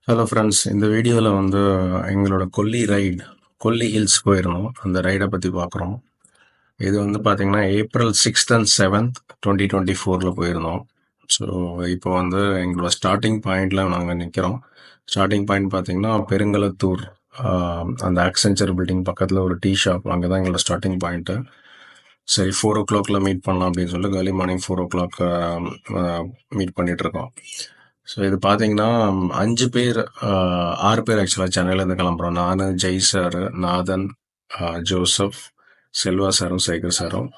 Hello friends, இந்த வீடியோவில் வந்து எங்களோட கொல்லி ஹில்ஸ் போயிருந்தோம். அந்த ரைடை பற்றி பார்க்குறோம். இது வந்து பார்த்திங்கன்னா April 6th and 7th 2024 போயிருந்தோம். ஸோ இப்போ வந்து எங்களோட ஸ்டார்டிங் பாயிண்டில் நாங்கள் நிற்கிறோம். ஸ்டார்டிங் பாயிண்ட் பார்த்திங்கன்னா பெருங்களத்தூர், அந்த ஆக்சென்ச்சர் பில்டிங் பக்கத்தில் ஒரு டீ ஷாப், அங்கே தான் எங்களோட ஸ்டார்டிங் பாயிண்ட்டு. சரி, 4 o'clock மீட் பண்ணலாம் அப்படின்னு சொல்லிட்டு ஏர்லி மார்னிங் 4 o'clock மீட் பண்ணிகிட்ருக்கோம். ஸோ இது பார்த்தீங்கன்னா 5 பேர், 6 பேர் ஆக்சுவலாக சென்னையிலேருந்து கிளம்புறோம். நான், ஜெய் சார், நாதன், ஜோசப், செல்வா சாரும், சேகர் சாரும்.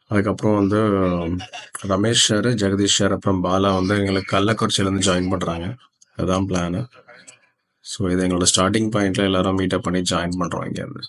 அதுக்கப்புறம் வந்து ரமேஷ் சார், ஜெகதீஷ் சார், அப்புறம் பாலா வந்து எங்களுக்கு கள்ளக்குறிச்சியிலேருந்து ஜாயின் பண்ணுறாங்க. அதுதான் பிளானு. ஸோ இது எங்களோட ஸ்டார்டிங் பாயிண்டில் எல்லோரும் மீட்டப் பண்ணி ஜாயின் பண்ணுறோம் இங்கேருந்து.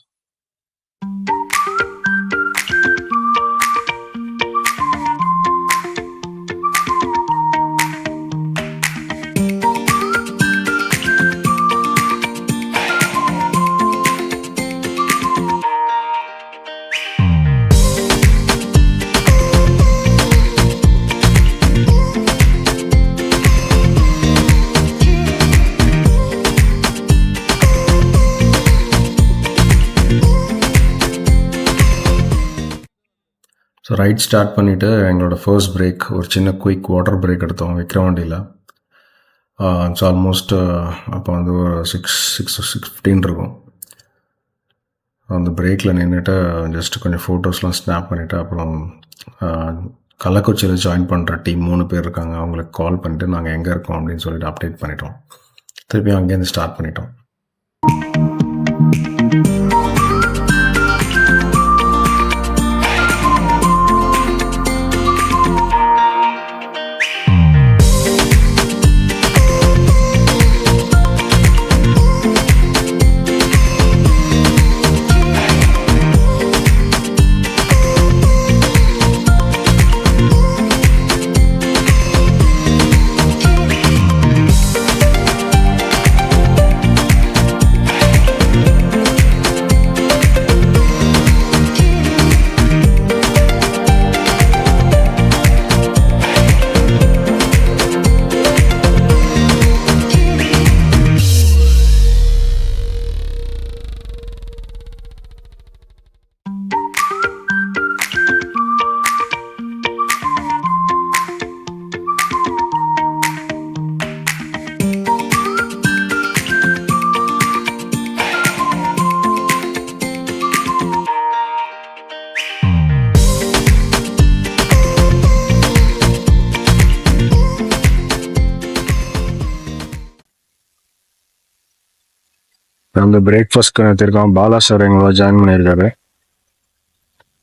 ஸோ ரைட் ஸ்டார்ட் பண்ணிவிட்டு எங்களோட ஃபர்ஸ்ட் பிரேக், ஒரு சின்ன குயிக் வாட்டர் பிரேக் எடுத்தோம் விக்ரவாண்டியில். ஸோ ஆல்மோஸ்ட் அப்போ வந்து ஒரு 6:15 இருக்கும். அந்த பிரேக்கில் நின்றுட்டு ஜஸ்ட்டு கொஞ்சம் ஃபோட்டோஸ்லாம் ஸ்னாப் பண்ணிவிட்டு அப்புறம் கள்ளக்குறிச்சியில் ஜாயின் பண்ணுற டீம் 3 பேர் இருக்காங்க, அவங்களுக்கு கால் பண்ணிவிட்டு நாங்கள் எங்கே இருக்கோம் அப்படின்னு சொல்லிட்டு அப்டேட் பண்ணிட்டோம். திருப்பி அங்கேருந்து ஸ்டார்ட் பண்ணிட்டோம். அந்த பிரேக்ஃபாஸ்ட்க்கு நிறுத்திருக்கோம். பாலா சார் எங்களோட ஜாயின் பண்ணியிருக்காரு.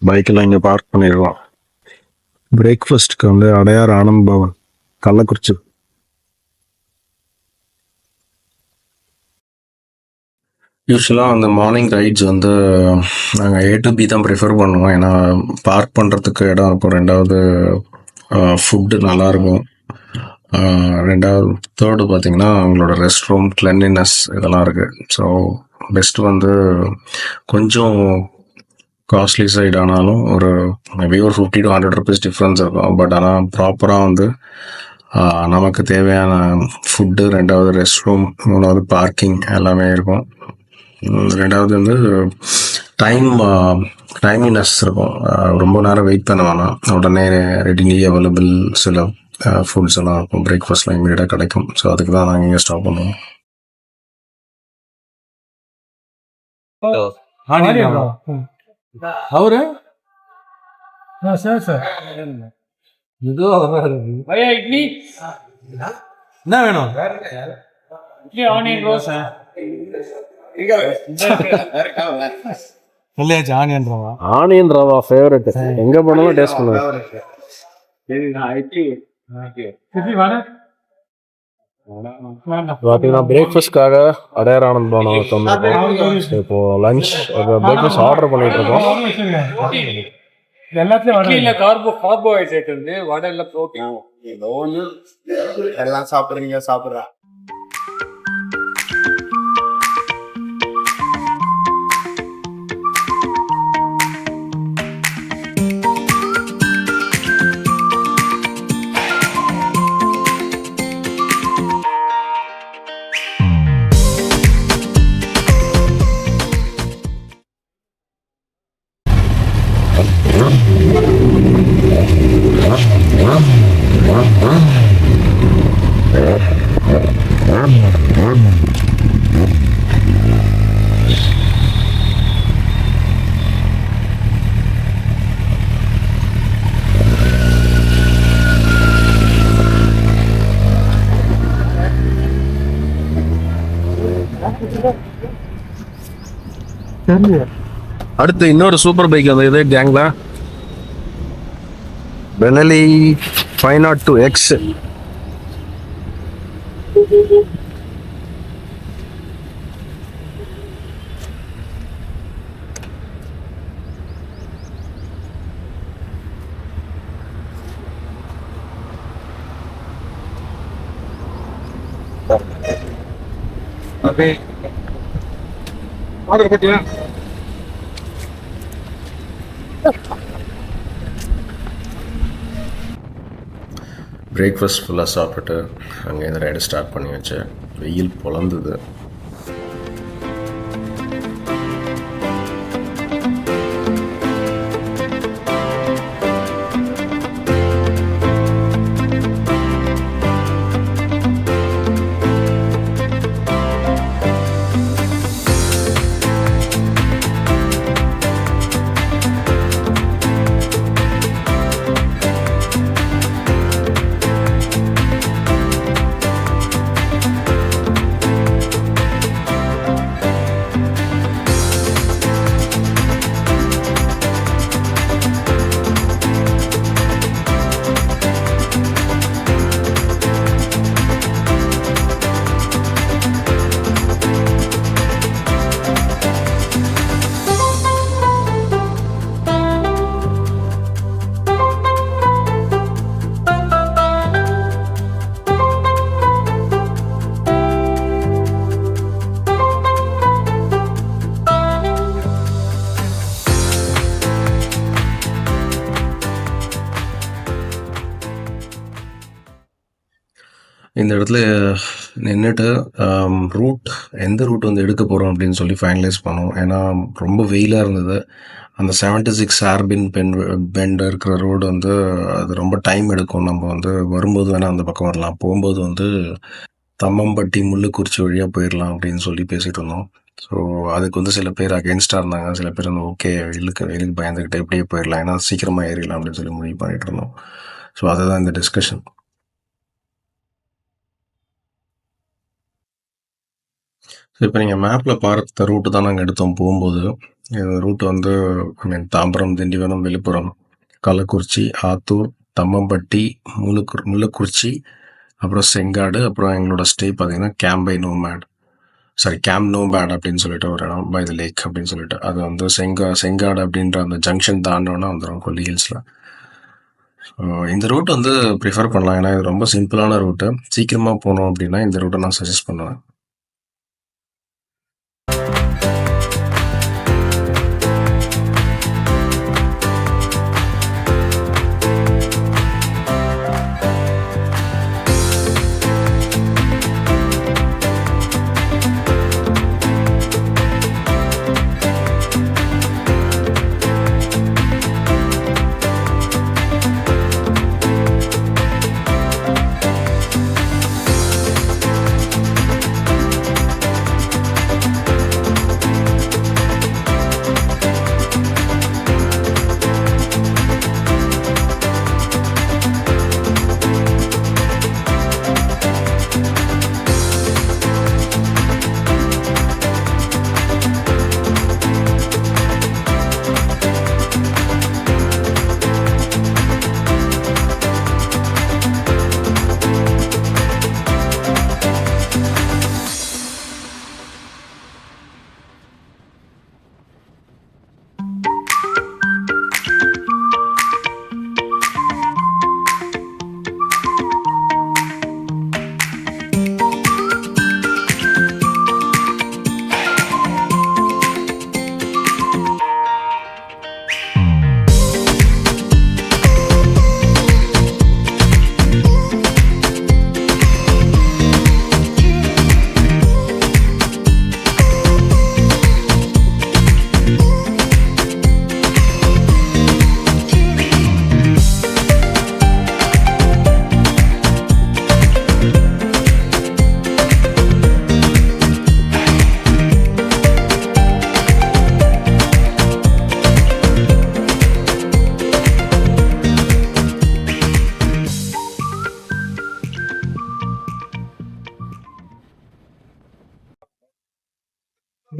பைக்கெல்லாம் இங்கே பார்க் பண்ணியிருக்கோம். பிரேக்ஃபாஸ்ட்க்கு வந்து அடையார் ஆனந்த் பவன், கள்ளக்குறிச்சி. யூஸ்வலாக அந்த மார்னிங் ரைட்ஸ் வந்து நாங்கள் A to B தான் ப்ரிஃபர் பண்ணுவோம். ஏன்னா பார்க் பண்ணுறதுக்கு இடம் இருக்கும், ரெண்டாவது ஃபுட்டு நல்லாயிருக்கும், ரெண்டாவது தேர்டு பார்த்திங்கன்னா அவங்களோட ரெஸ்ட் ரூம் கிளென்லினஸ் இதெல்லாம் இருக்குது. ஸோ பெஸ்ட்டு வந்து கொஞ்சம் காஸ்ட்லி சைடு ஆனாலும் ஒரு மேபி ஒரு 50 to 100 rupees டிஃப்ரென்ஸ் இருக்கும். பட் ஆனால் ப்ராப்பராக வந்து நமக்கு தேவையான ஃபுட்டு, ரெண்டாவது ரெஸ்ட் ரூம், மூணாவது பார்க்கிங் எல்லாமே இருக்கும். ரெண்டாவது வந்து டைமினஸ் இருக்கும். ரொம்ப நேரம் வெயிட் பண்ண வேணாம், உடனே ரெடிலி அவைலபிள் சில ஃபுட்ஸ் எல்லாம் இருக்கும். பிரேக்ஃபாஸ்ட்லாம் இமீடியட்டாக கிடைக்கும். ஸோ அதுக்கு தான் நாங்கள் இங்கே ஸ்டாப் பண்ணுவோம். அவரு என்ன வேணும்? ஆனியன் ரவா ஃபேவரட், எங்க போனாலும் டேஸ்ட் பண்ணுவேன். பார்த்தீங்கன்னா பிரேக்ஃபாஸ்ட்காக அடையார் ஆனந்த் பவன் வந்திருக்கோம். இப்போ லஞ்ச் பிரேக்ஃபாஸ்ட் ஆர்டர் பண்ணிட்டு இருக்கோம். எல்லாத்துலயும் கார்போஹைட்ரேட் இருந்து வடையில ப்ரோட்டீன் எல்லாம் சாப்பிடுறீங்க சாப்பிடுறா. அடுத்து இன்னொரு சூப்பர் பைக் வந்து இது கேங்ல பெனலி 502X. Okay. ஆர்டர் பத்தியா? பிரேக்ஃபாஸ்ட் ஃபுல்லாக சாப்பிட்டுட்டு அங்கே இந்த ரைடு ஸ்டார்ட் பண்ணி வச்சேன். வெயில் பொழந்தது. இந்த இடத்துல நின்றுட்டு எந்த ரூட் வந்து எடுக்க போகிறோம் அப்படின்னு சொல்லி ஃபைனலைஸ் பண்ணோம். ஏன்னா ரொம்ப வெயிலாக இருந்தது. அந்த 76 ஆர்பின் பெண்ட் இருக்கிற ரோடு வந்து அது ரொம்ப டைம் எடுக்கும். நம்ம வந்து வரும்போது வேணால் அந்த பக்கம் வரலாம், போகும்போது வந்து தம்மம்பட்டி முள்ளுக்குறிச்சி வழியாக போயிடலாம் அப்படின்னு சொல்லி பேசிகிட்டு இருந்தோம். ஸோ அதுக்கு வந்து சில பேர் அகென்ஸ்டாக இருந்தாங்க, சில பேர் வந்து ஓகே வெயிலுக்கு பயந்துக்கிட்டு எப்படியே போயிடலாம், ஏன்னா சீக்கிரமாக ஏறிடலாம் அப்படின்னு சொல்லி முடிவு பண்ணிகிட்டு இருந்தோம். ஸோ அதுதான் இந்த டிஸ்கஷன். ஸோ இப்போ நீங்கள் மேப்பில் பார்த்த ரூட்டு தான் நாங்கள் எடுத்தோம் போகும்போது. இந்த ரூட்டு வந்து தாம்பரம், திண்டிவனம், விழுப்புரம், கள்ளக்குறிச்சி, ஆத்தூர், தம்மம்பட்டி, முள்ளக்குறிச்சி, அப்புறம் செங்காடு, அப்புறம் எங்களோட ஸ்டே பார்த்தீங்கன்னா கேம்ப் நோபேட் அப்படின்னு சொல்லிட்டு ஒரு இடம், பை த லேக் அப்படின்னு சொல்லிட்டு. அது வந்து செங்காடு அப்படின்ற அந்த ஜங்ஷன் தாண்டோன்னா வந்துடும் கொல்லி ஹில்ஸில். இந்த ரூட் வந்து ப்ரிஃபர் பண்ணலாம், ஏன்னா இது ரொம்ப சிம்பிளான ரூட்டு. சீக்கிரமாக போகணும் அப்படின்னா இந்த ரூட்டை நான் சஜஸ்ட் பண்ணுவேன்.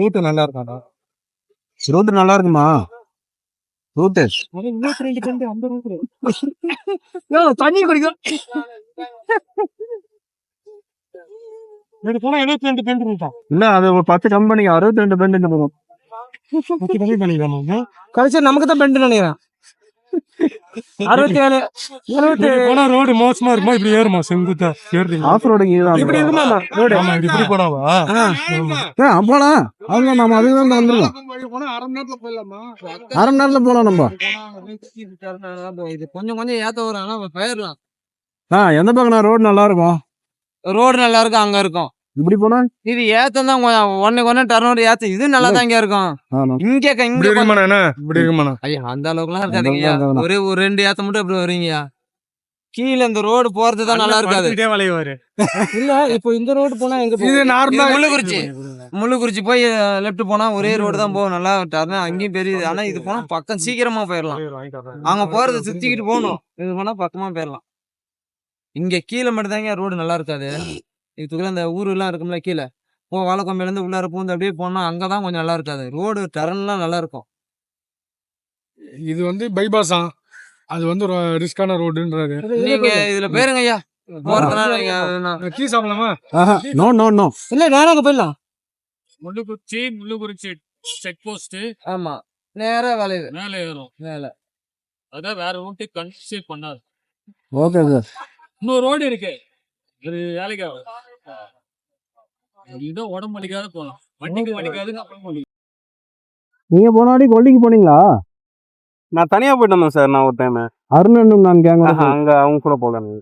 ரூட் நல்லா இருக்காடா. ரூட் நல்லா இருக்குமா? ரூட்டு தண்ணி குடிக்கும். போனா 72 பெண்ட் ரூட்டா. இல்ல அது ஒரு 10 கம்பெனி 62 பெண்ட் போகும். கடைசி நமக்கு தான் பெண்ட் நினைக்கிறேன். 67 போனா ரோடு மோசமா இருக்குமா? இப்படி ஏறுமா செங்குத்தா ஏறுறீங்க? ஆஃப் ரோடுங்க இதுதான். இப்படி இருக்குமா ரோடு? ஆமா இப்படி போனாவா? போலாம். அதுதான் நம்ம அதுதான் வந்துடலாம். அரை மணி நேரத்துல போயிடலாமா? அரை மணி நேரத்துல போலாம் நம்ம. இது கொஞ்சம் கொஞ்சம் ஏத்த வரும். ஆனா போயிடலாம். எந்த பக்கம் ரோடு நல்லா இருக்கும்? ரோடு நல்லா இருக்கும் அங்க இருக்கும். இப்படி போனா இது ஏத்தம் தான் ஒன்னு டர்ன் ஏத்த இது நல்லா தான் இங்க இருக்கும். இங்க இப்படி இருக்குமாண்ணா? ஐயா அந்த அளவுக்குலாம் இருக்காதீங்கய்யா. ஒரே ஒரு 2 ஏத்த மட்டும் இப்படி வருவீங்கய்யா. கீழே இந்த ரோடு போறது தான் நல்லா இருக்காது. இல்ல இப்போ இந்த ரோடு போனா எங்க முள்ளுக்குறிச்சி போய் லெஃப்ட் போனா ஒரே ரோடு தான் போகும். நல்லா டர்ன் அங்கேயும் பெரிய. ஆனா இது போனா பக்கம் சீக்கிரமா போயிடலாம். அங்க போறதை சுத்திக்கிட்டு போகணும். இது போனா பக்கமா போயிடலாம். இங்க கீழே மட்டும் தாங்க ரோடு நல்லா இருக்காது. இதுக்குள்ள அந்த ஊருலாம் இருக்கும்ல கீழே வாழைக்கொம்பையில இருந்து உள்ளார பூந்து அப்படியே போனா அங்கதான் கொஞ்சம் நல்லா இருக்காது. ரோடு டர்ன்லாம் நல்லா இருக்கும். இது வந்து பைபாஸா, அது வந்து ஒரு ரிஸ்கான ரோடுன்றாரு. நீங்க இதுல பேருங்க ஐயா போறதுனால கீ சாப்பிடலாமா? நோ நோ நோ இல்ல நேரம் அங்க போயிடலாம். Mullukurichi check post. ஆமா நேரா வளைவு மேலே ஏறும். மேல. அதான் வேற ரூட்டே கன்சிடர் பண்ணாது. Okay sir. இன்னொரு ரோடு இருக்கு. ஒரு வேலைக்கு ஆகும். இதுதான் உடம்பு வலிக்காத போகலாம். வண்டிக்கு வலிக்காது. நீங்க போனாடி கொல்லிக்கு போனீங்களா? நான் தனியா போயிட்டு வந்தேன் சார். நான் ஒரு டைம் அருணன் நான் கேங்க அங்க அவங்க கூட போகல.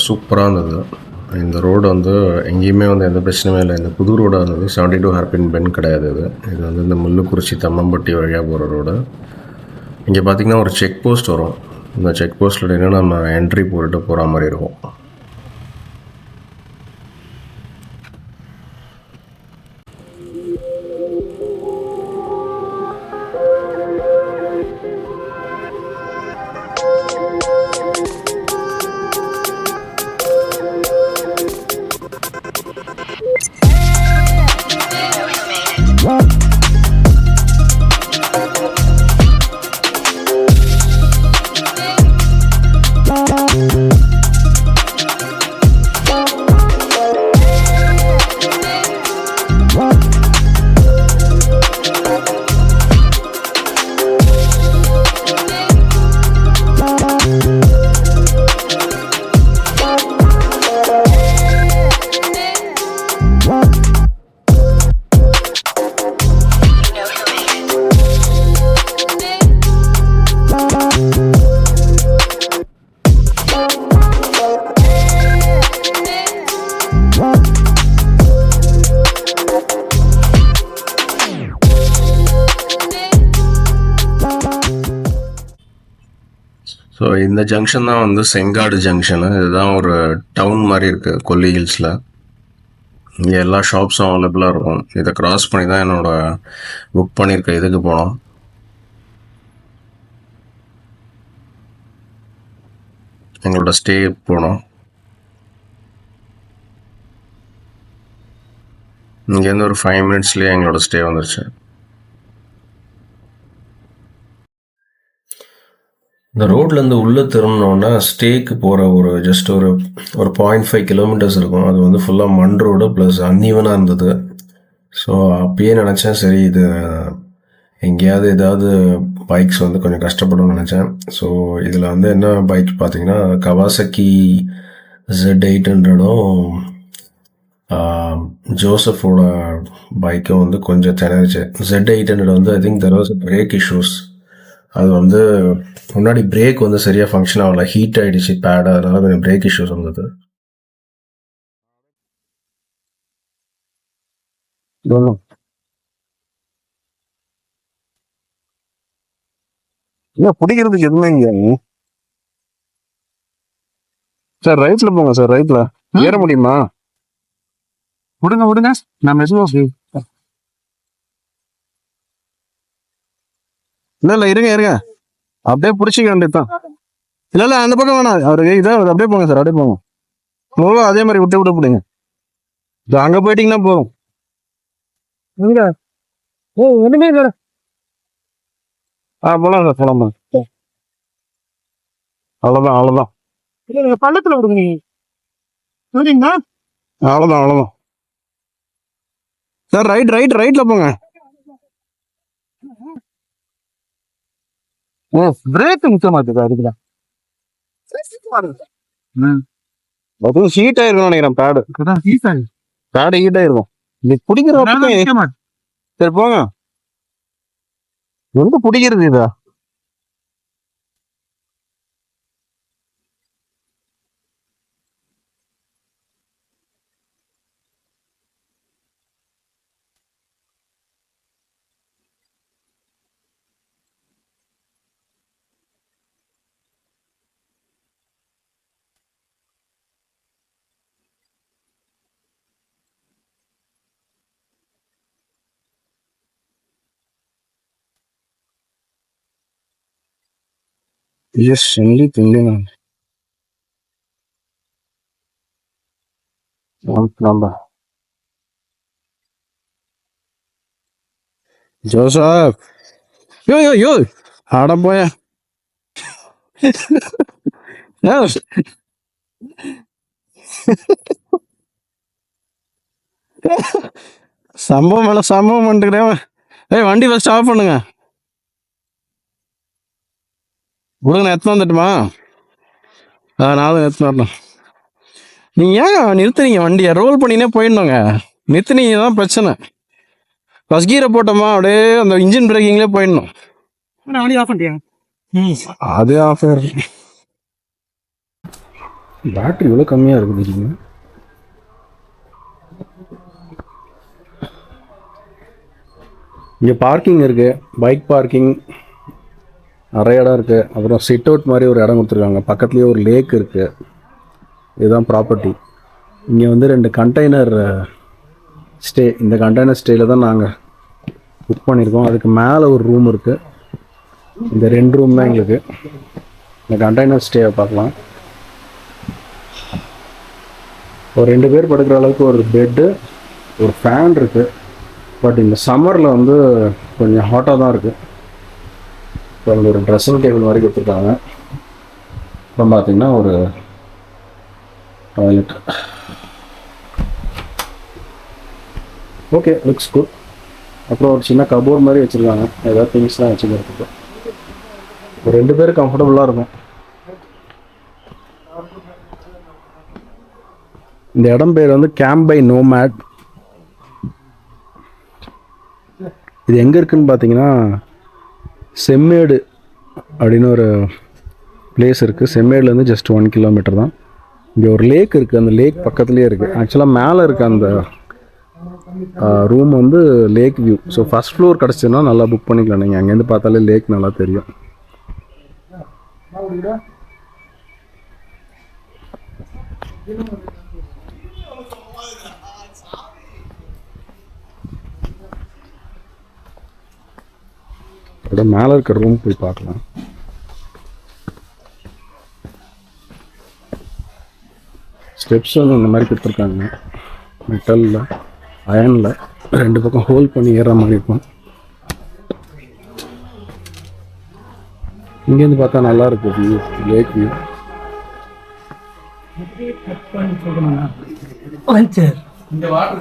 சூப்பராக இருந்தது. இந்த ரோடு வந்து எங்கேயுமே வந்து எந்த பிரச்சனையுமே இல்லை. இந்த புது ரோடாக இருந்தது. 72 ஹேர்பின் பெண்ட் கிடையாது. இது வந்து இந்த முள்ளுக்குறிச்சி தம்மம்பட்டி வழியாக போகிற ரோடு. இங்கே பார்த்திங்கன்னா ஒரு செக் போஸ்ட் வரும். இந்த செக் போஸ்ட்டில் நின்று நம்ம என்ட்ரி போட்டுட்டு போகிற மாதிரி இருக்கும். ஸோ இந்த ஜங்ஷன் தான் வந்து செங்காடு ஜங்ஷனு. இதுதான் ஒரு டவுன் மாதிரி இருக்குது கொல்லி ஹில்ஸில். இங்கே எல்லா ஷாப்ஸும் அவைலபிளாக இருக்கும். இதை கிராஸ் பண்ணி தான் என்னோடய புக் பண்ணியிருக்க இதுக்கு போனோம். எங்களோட ஸ்டே போனோம். இங்கேருந்து ஒரு 5 மினிட்ஸ்லேயே எங்களோட ஸ்டே வந்துருச்சு. இந்த ரோட்லேருந்து உள்ளே திரும்பினோன்னா ஸ்டேக்கு போகிற ஒரு ஜஸ்ட் ஒரு 0.5 கிலோமீட்டர்ஸ் இருக்கும். அது வந்து ஃபுல்லாக மண் ரோடு ப்ளஸ் அன்ஈவனாக இருந்தது. ஸோ அப்பயே நினச்சேன், சரி இது எங்கேயாவது ஏதாவது பைக்ஸ் வந்து கொஞ்சம் கஷ்டப்படும்னு நினச்சேன். ஸோ இதில் வந்து என்ன பைக் பார்த்தீங்கன்னா கவாசக்கி Z800ம் ஜோசஃபோட பைக்கும் வந்து கொஞ்சம் திணறிச்சு. Z800 வந்து I think there was break issues. அது வந்து முன்னாடி பிரேக் வந்து சரியாக ஃபங்க்ஷன் ஆகல, ஹீட் ஆகிடுச்சு பேடு, அதனால கொஞ்சம் பிரேக் இஷ்யூஸ் வந்தது. இல்லை பிடிக்கிறதுக்கு எதுவுமே இல்லையா நீ? சார் ரைட்டில் போங்க சார், ரைட்டில் ஏற முடியுமா? விடுங்க விடுங்க, நான் மெதுவாக. இல்லை இருங்க இருங்க, அப்படியே பிடிச்சிக்க வேண்டியதுதான். இல்லை அந்த பக்கம் வேணாம், அவருக்கு இதாக அப்படியே போங்க சார், அப்படியே போங்க. அதே மாதிரி விட்டு விட்டு பிடிங்க. அங்கே போயிட்டீங்கன்னா போதும். ஒன்றுமே இல்லை. போலாம் சார், போலாமா? அவ்வளோதான் அவ்வளோதான். பள்ளத்தில் விடுங்க நீங்க. அவ்வளோதான் அவ்வளோதான் சார். ரைட்ல போங்க. பிரேக் முக்கியமாச்சு அதுக்குதான். அதுவும் ஹீட் ஆயிருக்கும் நினைக்கிறேன். பேடு ஹீட் ஆயிருக்கும். இது பிடிக்கிற சரி போங்க. எங்க பிடிக்கிறது இதா? Yes, only thinking. Number. Joseph. Yo. Hard up, boy. Yes. சம்பவம் பண்ணிட்டுக்கிறேன். வண்டி ஃபர்ஸ்ட் ஆஃப் பண்ணுங்க. விடுங்க, நான் எத்தனை வந்துட்டுமா? நான் எத்தனை வரணும். நீங்கள் ஏன் நிறுத்துறீங்க வண்டியை? ரோல் பண்ணினே போயிடணுங்க. நிறுத்துனீங்க தான் பிரச்சனை. ஃபர்ஸ்ட் கீரை போட்டோமா அப்படியே அந்த இன்ஜின் பிரேக்கிங்லேயே போயிடணும். வண்டி ஆஃப் பண்ணிட்டீங்க. அது ஆஃப் ஆயிருக்கு. பேட்டரி இவ்வளோ கம்மியாக இருக்குது. இங்கே பார்க்கிங் இருக்குது, பைக் பார்க்கிங் நிறைய இடம் இருக்குது. அப்புறம் சிட் அவுட் மாதிரி ஒரு இடம் கொடுத்துருக்காங்க. பக்கத்துலேயே ஒரு லேக் இருக்குது. இதுதான் ப்ராப்பர்ட்டி. இங்கே வந்து 2 கண்டெய்னர் ஸ்டே. இந்த கண்டெய்னர் ஸ்டேயில் தான் நாங்கள் புக் பண்ணியிருக்கோம். அதுக்கு மேலே ஒரு ரூம் இருக்குது. இந்த 2 ரூம் தான் எங்களுக்கு. இந்த கண்டெய்னர் ஸ்டேவை பார்க்கலாம். ஒரு 2 பேர் படுக்கிற அளவுக்கு ஒரு பெட்டு, ஒரு ஃபேன் இருக்குது. பட் இந்த சம்மரில் வந்து கொஞ்சம் ஹாட்டாக தான் இருக்குது. இப்போ அங்கே ஒரு ட்ரெஸ்ஸிங் டேபிள் மாதிரி கொடுத்துருக்காங்க. அப்புறம் பார்த்தீங்கன்னா ஒரு டாய்லெட். Okay, looks good. அப்புறம் ஒரு சின்ன கபோர்ட் மாதிரி வச்சுருக்காங்க, ஏதாவது திங்ஸ்லாம் வச்சுக்கிறதுக்கு. ஒரு 2 பேர் கம்ஃபர்டபுளாக இருக்கும். இந்த இடம் பேர் வந்து கேம்ப் பை நோமேட். இது எங்கே இருக்குதுன்னு பார்த்தீங்கன்னா செம்மேடு அப்படின்னு ஒரு பிளேஸ் இருக்குது. செம்மேடுலேருந்து ஜஸ்ட் 1 கிலோமீட்டர் தான். இங்கே ஒரு லேக் இருக்குது, அந்த லேக் பக்கத்துலேயே இருக்குது. ஆக்சுவலாக மேலே இருக்க அந்த ரூம் வந்து lake view. So first floor கிடச்சிதுன்னா நல்லா புக் பண்ணிக்கலாம். நீங்கள் அங்கேருந்து பார்த்தாலே லேக் நல்லா தெரியும். மேலே இருக்க ரூம் போய் பார்க்கலாம். ஸ்டெப்ஸ் வந்து இந்த மாதிரி கொடுத்துருக்காங்க, மெட்டலில் அயனில் 2 பக்கம் ஹோல்ட் பண்ணி ஏறுற மாதிரி இருக்கும். இங்கேருந்து பார்த்தா நல்லா இருக்கு வியூ, லேக் வியூ.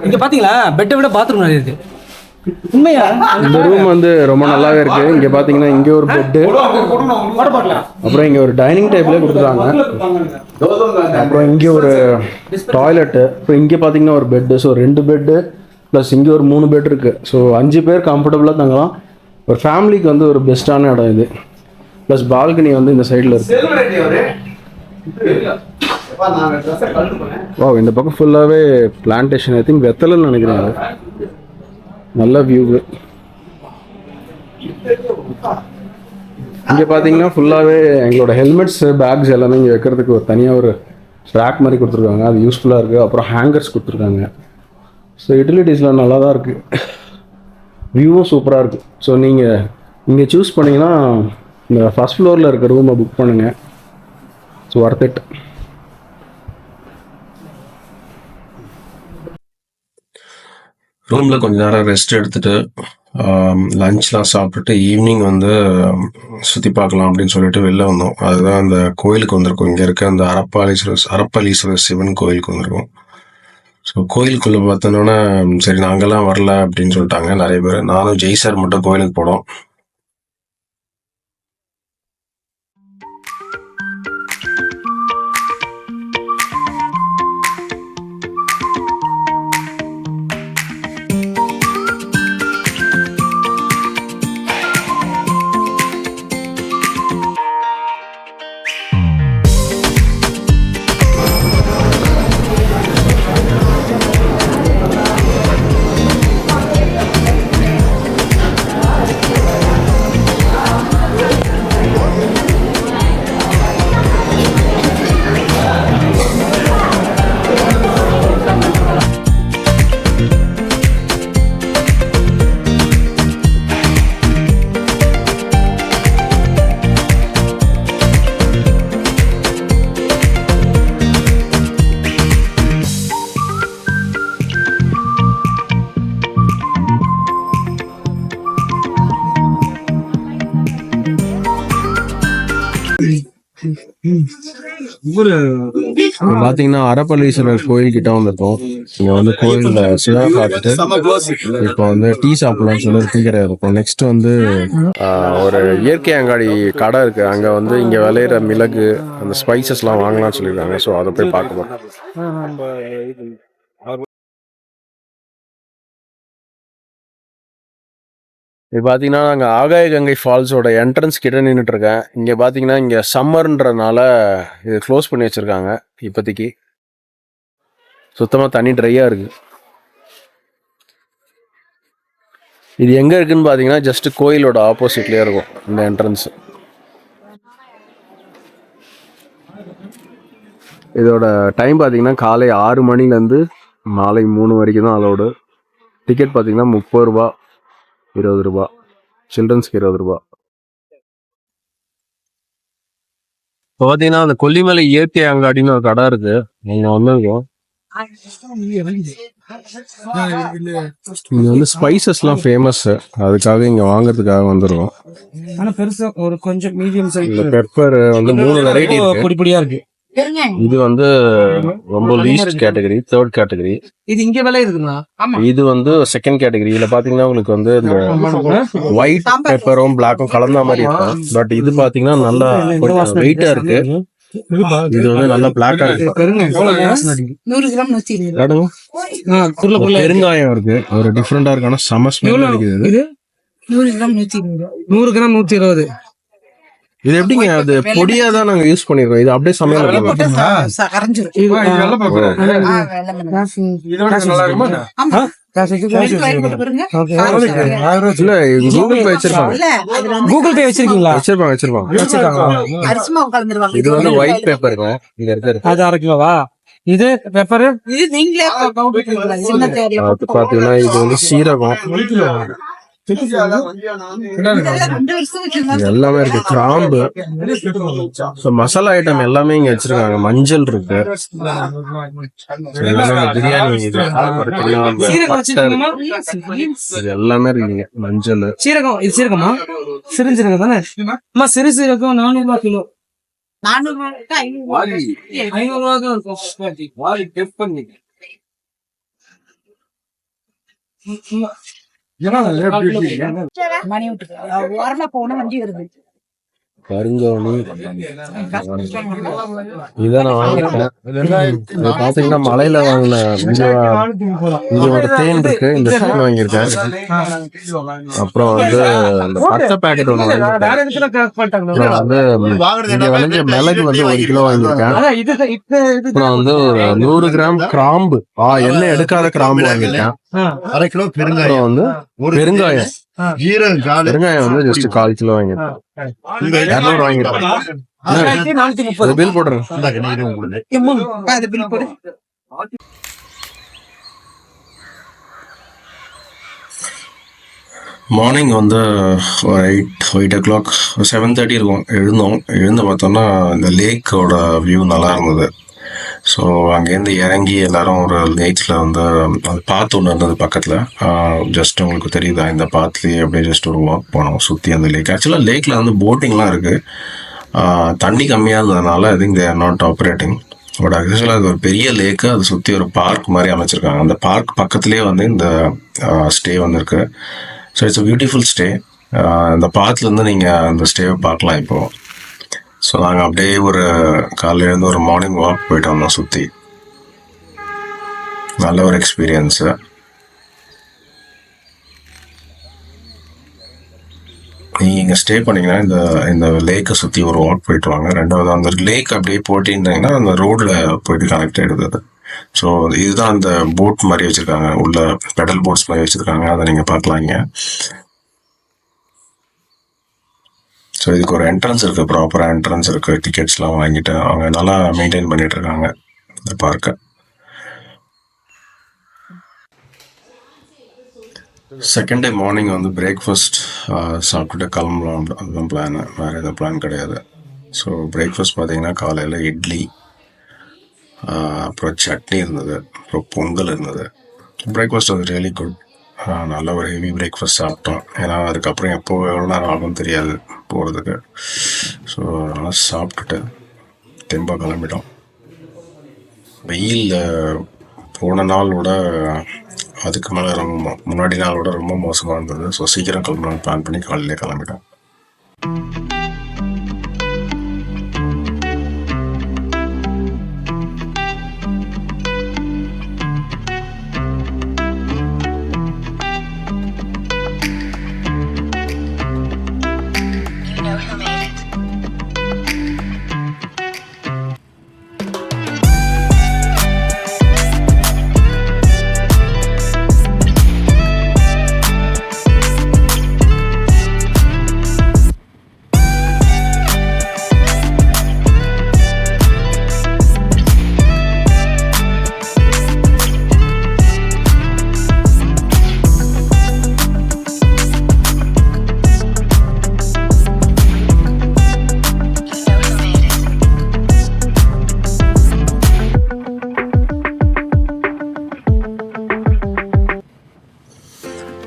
இங்க பாத்தீங்களா பெட்டை விட பாத்ரூம் நிறைய இருக்கு. உண்மையா? இந்த ரூம் வந்து ரொம்ப நல்லாவே இருக்கு. இங்க பாத்தீங்கன்னா இங்க ஒரு பெட்டு, அப்புறம் இங்க ஒரு டைனிங் டேபிளே கொடுத்துருக்காங்க, அப்புறம் இங்க ஒரு டாய்லெட்டு, அப்புறம் இங்க பாத்தீங்கன்னா ஒரு பெட்டு. ஸோ 2 பெட்டு ப்ளஸ் இங்கே ஒரு 3 பெட் இருக்கு. ஸோ 5 பேர் கம்ஃபர்டபுளாக தங்கலாம். ஒரு ஃபேமிலிக்கு வந்து ஒரு பெஸ்ட்டான இடம் இது. ப்ளஸ் பால்கனி வந்து இந்த சைடில் இருக்கு. வா, இந்த பக்கம் ஃபுல்லாகவே பிளான்டேஷன். ஐ திங்க் வெத்தலைன்னு நினைக்கிறேன். அது நல்ல வியூ. இங்கே பார்த்தீங்கன்னா ஃபுல்லாகவே எங்களோட ஹெல்மெட்ஸ் பேக்ஸ் எல்லாமே இங்கே வைக்கிறதுக்கு ஒரு தனியாக ஒரு ரேக் மாதிரி கொடுத்துருக்காங்க. அது யூஸ்ஃபுல்லாக இருக்குது. அப்புறம் ஹேங்கர்ஸ் கொடுத்துருக்காங்க. ஸோ யூட்டிலிட்டிஸ்லாம் நல்லா தான் இருக்குது. வியூவும் சூப்பராக இருக்குது. ஸோ நீங்கள் இங்கே சூஸ் பண்ணிங்கன்னா இந்த ஃபஸ்ட் ஃப்ளோரில் இருக்க ரூமை புக் பண்ணுங்கள். So worth it. ரூமில் கொஞ்ச நேரம் ரெஸ்ட் எடுத்துட்டு லஞ்ச்லாம் சாப்பிட்டுட்டு ஈவினிங் வந்து சுற்றி பார்க்கலாம் அப்படின்னு சொல்லிட்டு வெளில வந்தோம். அதுதான் அந்த கோயிலுக்கு வந்திருக்கோம். இங்கே இருக்க அந்த அரப்பளீஸ்வரர் சிவன் கோயிலுக்கு வந்திருக்கோம். ஸோ கோயிலுக்குள்ளே பார்த்தோன்னா சரி நாங்கள்லாம் வரல அப்படின்னு சொல்லிட்டாங்க நிறைய பேர். நானும் ஜெய் சார் மட்டும் கோயிலுக்கு போனோம். பார்த்தீங்கன்னா அரப்பளீஸ்வரர் கோயில் கிட்ட வந்திருக்கோம். இங்கே வந்து கோயிலில் சிவா பார்த்துட்டு இப்போ வந்து டீ சாப்பிடலாம்னு சொல்லி டீ கடை இருக்கும். நெக்ஸ்ட் வந்து ஒரு இயற்கை அங்காடி கடை இருக்கு. அங்கே வந்து இங்கே விளையிற மிளகு அந்த ஸ்பைசஸ்லாம் வாங்கலாம்னு சொல்லியிருக்காங்க. ஸோ அதை போய் பார்க்கலாம். இப்போ பார்த்தீங்கன்னா நாங்கள் ஆகாய கங்கை ஃபால்ஸோட என்ட்ரன்ஸ் கிட்ட நின்றுட்டு இருக்கேன். இங்கே பார்த்தீங்கன்னா இங்கே சம்மர்ன்றனால இது க்ளோஸ் பண்ணி வச்சுருக்காங்க. இப்போதைக்கு சுத்தமாக தண்ணி ட்ரையாக இருக்குது. இது எங்கே இருக்குதுன்னு பார்த்தீங்கன்னா ஜஸ்ட் கோயிலோட ஆப்போசிட்லேயே இருக்கும் இந்த என்ட்ரன்ஸ். இதோட டைம் பார்த்தீங்கன்னா காலை 6 மணிலேருந்து மாலை 3 வரைக்கும் தான் அலோடு. டிக்கெட் பார்த்தீங்கன்னா 30 ரூபா, 20 ரூபா, சில்ட்ரன்ஸ்க்கு 20 ரூபா. இப்போ பார்த்தீங்கன்னா அந்த கொல்லிமலை இயற்கை அங்காடின்னு ஒரு கடை இருக்கு. நீங்கள் வந்திருக்கோம். இங்கே வந்து ஸ்பைசஸ்லாம் ஃபேமஸ். அதுக்காக இங்கே வாங்குறதுக்காக வந்துருக்கோம். ஆனா பெருசா ஒரு கொஞ்சம் மீடியம் சைஸ் இந்த பெப்பர் வந்து 3 வெரைட்டி இருக்கு. பொடி பொடியா இருக்கு. இது வந்து ரொம்ப லீஸ்ட் கேட்டகரி, 3rd கேட்டகரி. இது இங்க விலை இருக்குங்களா? இது வந்து 2nd கேட்டகரி. இதுல பாத்தீங்கன்னா உங்களுக்கு வந்து இந்த ஒயிட் பெப்பரும் பிளாக்கும் கலந்த மாதிரி இருக்கும். பட் இது பாத்தீங்கன்னா நல்லா வெயிட்டா இருக்கு. இது வந்து நல்லா பிளாக்கா இருக்கு. பெருங்காயம் இருக்கு. ஒரு டிஃபரெண்டா இருக்கு. ஆனா செம ஸ்மெல் அடிக்குது. 100 கிராம் 120. இது எப்படிங்க அது பொடியா தான் நாங்க யூஸ் பண்ணிருக்கோம். இது அப்படியே சமையல் இல்ல கூகுள் பே வச்சிருக்கீங்களா? வச்சிருப்பாங்க. இது வந்து ஒயிட் பேப்பருங்க. இங்க இருக்கு. அது 1/2 கிலோவா? இது பெப்பர் பாத்தீங்கன்னா இது வந்து சீரகம் எல்லாமே இருக்கு. கிராம்பு, மசாலா ஐட்டம் எல்லாமே இங்க வச்சிருக்காங்க. மஞ்சள் இருக்கு. பிரியாணி இது எல்லாமே இருக்குங்க. மஞ்சள், சீரகம். இது சீரகமா? சிறுஞ்சீரகம் தானே? அம்மா சிறு சீரகம் 400 ரூபாய் கிலோ. 500 ரூபாய் தான் இருக்கும். கருங்கோணி இதான் நான் வாங்கிருக்கேன். இது பாத்தீங்கன்னா மலையில வாங்கின இங்க ஒரு தேன் இருக்கு. இந்த தேன் வாங்கியிருக்கேன். அப்புறம் வந்து அந்த பட்டை பேக்கெட் ஒண்ணு வாங்கியிருக்கேன். அப்புறம் வந்து இங்க விளைஞ்ச மிளகு வந்து 1 கிலோ வாங்கியிருக்கேன். அப்புறம் வந்து ஒரு 100 கிராம் கிராம்பு, எண்ணெய் எடுக்காத கிராம்பு வாங்கியிருக்கேன். 1/2 கிலோ பெருங்காயம். அப்புறம் வந்து பெருங்காயம், பெருங்காயம் வந்து ஜஸ்ட் 1/4 கிலோ வாங்கியிருக்கேன். 200 வாங்கியிருக்கேன். பில் போடுறேன். மார்னிங் வந்து ஒரு 8 o'clock 7:30 இருக்கும். எழுந்து பார்த்தோம்னா இந்த லேக்கோட வியூ நல்லா இருந்தது. ஸோ அங்கேருந்து இறங்கி எல்லாரும் ஒரு லேக்ஸில் வந்து அது பாத்து ஒன்று இருந்தது பக்கத்தில். ஜஸ்ட் உங்களுக்கு தெரியுதா, இந்த பாத்துலேயே அப்படியே ஜஸ்ட் ஒரு வாக் போனோம் சுற்றி அந்த லேக். ஆக்சுவலாக லேக்கில் வந்து போட்டிங்லாம் இருக்குது. தண்ணி கம்மியாக இருந்ததுனால I think they are not operating. But ஆக்சுவலாக அது ஒரு பெரிய லேக்கு, அதை சுற்றி ஒரு பார்க் மாதிரி அமைச்சிருக்காங்க. அந்த பார்க் பக்கத்துலேயே வந்து இந்த ஸ்டே வந்துருக்கு. So it's a beautiful stay. இந்த பாத்துலேருந்து நீங்கள் அந்த ஸ்டேவை பார்க்கலாம் இப்போது. ஸோ நாங்கள் அப்படியே ஒரு காலையிலேருந்து ஒரு மார்னிங் வாக் போயிட்டு வந்தோம் சுற்றி. நல்ல ஒரு எக்ஸ்பீரியன்ஸு. நீங்கள் இங்கே ஸ்டே பண்ணிங்கன்னா இந்த லேக்கை சுற்றி ஒரு வாக் போயிட்டு வாங்க. ரெண்டாவது அந்த லேக் அப்படியே போட்டிருந்தீங்கன்னா அந்த ரோடில் போயிட்டு கனெக்ட் ஆகிடுது. ஸோ இதுதான் அந்த போட் மாதிரி வச்சுருக்காங்க, உள்ள பெடல் போட்ஸ் மாதிரி வச்சுருக்காங்க. அதை நீங்கள் பார்க்கலாம் இங்கே. ஸோ இதுக்கு ஒரு என்ட்ரன்ஸ் இருக்குது, ப்ராப்பராக என்ட்ரன்ஸ் இருக்குது. டிக்கெட்ஸ்லாம் வாங்கிட்டு அவங்க நல்லா மெயின்டைன் பண்ணிட்டு இருக்காங்க இந்த பார்க்கை. செகண்ட் டே மார்னிங் வந்து பிரேக்ஃபாஸ்ட் சாப்பிட்டுட்டு கிளம்பலாம், அதுதான் பிளானு. வேறு எதுவும் பிளான் கிடையாது. ஸோ பிரேக்ஃபாஸ்ட் பார்த்தீங்கன்னா காலையில் இட்லி, அப்புறம் சட்னி இருந்தது, அப்புறம் பொங்கல் இருந்தது. பிரேக்ஃபாஸ்ட் வந்து ரியலி குட். நல்ல ஒரு ஹெவி பிரேக்ஃபாஸ்ட் சாப்பிட்டோம். ஏன்னா அதுக்கப்புறம் எவ்வளோ நேரம் ஆகும்னு தெரியாது போகிறதுக்கு. ஸோ அதனால் சாப்பிட்டுட்டு தெம்பாக கிளம்பிட்டோம். வெயில் போன நாளோட அதுக்கு மேலே ரொம்ப முன்னாடி நாளோட ரொம்ப மோசமாக இருந்தது. ஸோ சீக்கிரம் கிளம்பலான்னு பிளான் பண்ணி காலையிலே கிளம்பிட்டோம்.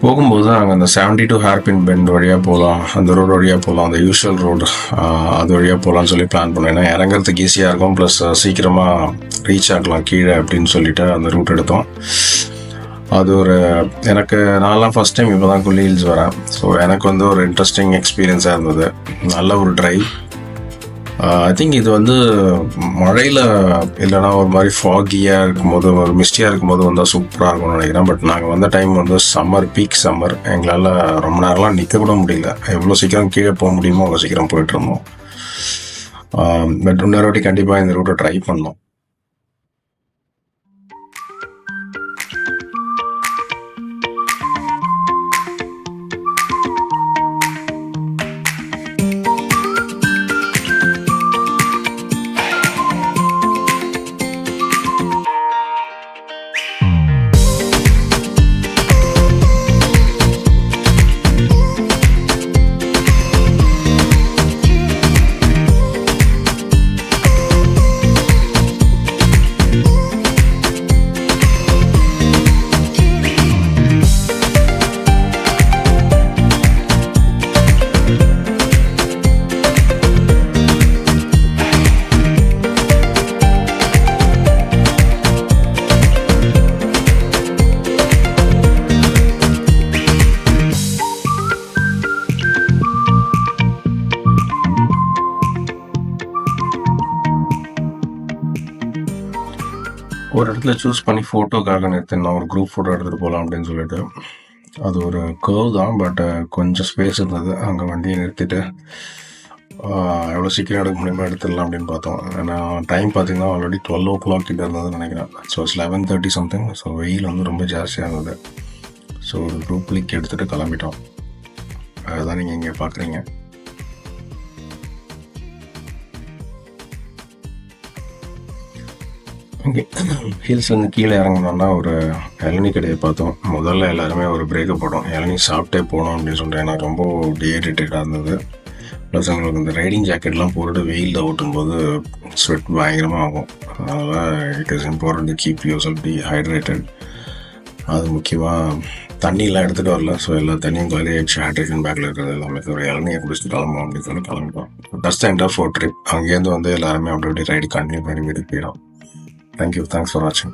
போகும்போது அங்கே அந்த 72 ஹேர்பின் பெண்ட் வழியாக போகலாம், அந்த ரோடு வழியாக போகலாம், அந்த யூஷுவல் ரோடு அது வழியாக போகலான்னு சொல்லி பிளான் பண்ணோம். ஏன்னா இறங்குறதுக்கு ஈஸியாக இருக்கும், ப்ளஸ் சீக்கிரமாக ரீச் ஆகலாம் கீழே அப்படின்னு சொல்லிட்டு அந்த ரூட் எடுத்தோம். அது ஒரு நான்லாம் ஃபஸ்ட் டைம் இப்போ தான் கொல்லி ஹில்ஸ் வரேன். ஸோ எனக்கு வந்து ஒரு இன்ட்ரெஸ்டிங் எக்ஸ்பீரியன்ஸாக இருந்தது. நல்ல ஒரு ட்ரைவ். ஐ திங்க் இது வந்து மழையில் இல்லைனா ஒரு மாதிரி ஃபாகியாக இருக்கும்போது, ஒரு மிஸ்டியாக இருக்கும்போது வந்தால் சூப்பராக இருக்கும்னு நினைக்கிறேன். பட் நாங்கள் வந்த டைம் வந்து சம்மர், பீக் சம்மர். எங்களால் ரொம்ப நேரம்லாம் நிற்க கூட முடியல. எவ்வளோ சீக்கிரம் கீழே போக முடியுமோ அவ்வளோ சீக்கிரம் போயிட்டுருந்தோம். பட் இன்னொரு வாட்டி கண்டிப்பாக இந்த ரூட்டை ட்ரை பண்ணோம். ஒரு இடத்துல சூஸ் பண்ணி ஃபோட்டோக்காக நிறுத்தினோம், ஒரு குரூப் ஃபோட்டோ எடுத்துகிட்டு போகலாம் அப்படின்னு சொல்லிட்டு. அது ஒரு கர்வ் தான், பட் கொஞ்சம் ஸ்பேஸ் இருந்தது. அங்கே வண்டியை நிறுத்திட்டு எவ்வளோ சீக்கிரம் எடுக்க முடியுமோ எடுத்துடலாம் அப்படின்னு பார்த்தோம். ஏன்னா டைம் பார்த்தீங்கன்னா ஆல்ரெடி 12 o'clock கிட்ட இருந்ததுன்னு நினைக்கிறேன். So 11:30 something. ஸோ வெயில் வந்து ரொம்ப ஜாஸ்தியாக இருந்தது. ஸோ ஒரு குரூப் லிக் எடுத்துகிட்டு கிளம்பிட்டோம். அதுதான் நீங்கள் இங்கே பார்க்குறீங்க. இங்கே ஹில்ஸ்லேருந்து கீழே இறங்கினோன்னா ஒரு இளநீ கடையை பார்த்தோம். முதல்ல எல்லாருமே ஒரு பிரேக்கை போட்டோம், இளநீ சாப்பிட்டே போனோம் அப்படின்னு சொல்லிட்டு. ஏன்னா ரொம்ப டீஹைட்ரேட்டடாக இருந்தது. ப்ளஸ் எங்களுக்கு இந்த ரைடிங் ஜாக்கெட்லாம் போட்டுட்டு வெயிலில் ஓட்டும்போது ஸ்வெட் பயங்கரமாக ஆகும். அதனால் it is important to keep your self dehydrated. அது முக்கியமாக தண்ணியெலாம் எடுத்துகிட்டு வரல. ஸோ எல்லா தண்ணியும் காலி ஆகிடுச்சு. ஹைட்ரேஷன் பேக்கில் இருக்கிறது எல்லாமே ஒரு இளநியை குடிச்சிட்டு கிளம்பும் அப்படின்னு சொல்லி கிளம்பிட்டோம். That's the end of our trip. அங்கேருந்து வந்து எல்லாருமே அப்படி ரைடு கண்டினியூ பண்ணி வீட்டுக்கு போயிடும். Thank you. Thanks for watching.